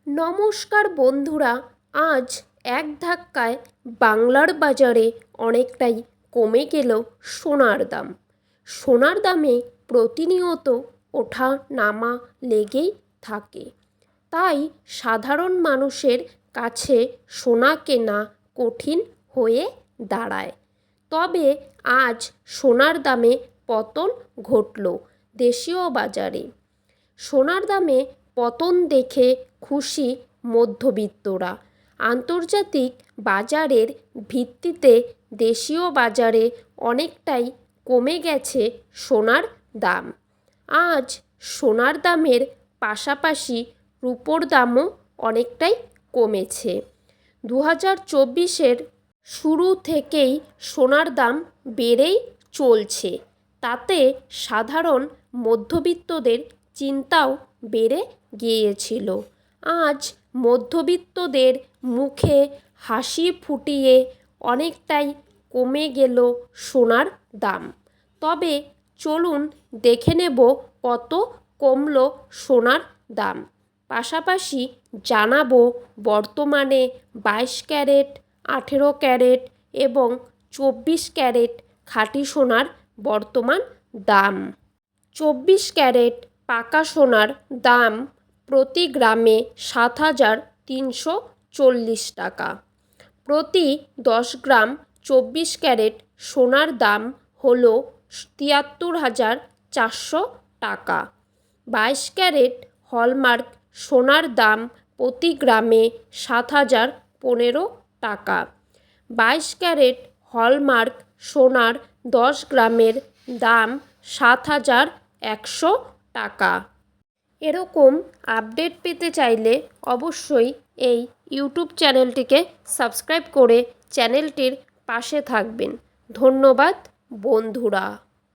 নমস্কার বন্ধুরা, আজ এক ধাক্কায় বাংলার বাজারে অনেকটাই কমে গেল সোনার দাম। সোনার দামে প্রতিনিয়ত ওঠা নামা লেগেই থাকে, তাই সাধারণ মানুষের কাছে সোনা কেনা কঠিন হয়ে দাঁড়ায়। তবে আজ সোনার দামে পতন ঘটল দেশীয় বাজারে। সোনার দামে পতন দেখে খুশি মধ্যবিত্তরা। আন্তর্জাতিক বাজারের ভিত্তিতে দেশীয় বাজারে অনেকটাই কমে গেছে সোনার দাম। আজ সোনার দামের পাশাপাশি রূপোর দামও অনেকটাই কমেছে। 2024-এর শুরু থেকেই সোনার দাম বেড়েই চলছে, তাতে সাধারণ মধ্যবিত্তদের চিন্তাও বেড়ে গিয়েছিল। আজ মধ্যবিত্তদের মুখে হাসি ফুটিয়ে অনেকটাই কমে গেল সোনার দাম। তবে চলুন দেখে নেব কত কমল সোনার দাম। পাশাপাশি জানাবো বর্তমানে 22 ক্যারেট, 18 ক্যারেট এবং 24 ক্যারেট খাঁটি সোনার বর্তমান দাম। 24 ক্যারেট পাকা সোনার দাম প্রতি গ্রামে 7,340 টাকা। প্রতি 10 গ্রাম 24 ক্যারেট সোনার দাম হল 73,400 টাকা। 22 ক্যারেট হলমার্ক সোনার দাম প্রতি গ্রামে 7,015 টাকা। 22 ক্যারেট হলমার্ক সোনার 10 গ্রামের দাম 7,100 টাকা। এরকম আপডেট পেতে চাইলে অবশ্যই এই ইউটিউব চ্যানেলটিকে সাবস্ক্রাইব করে চ্যানেলটির পাশে থাকবেন। ধন্যবাদ বন্ধুরা।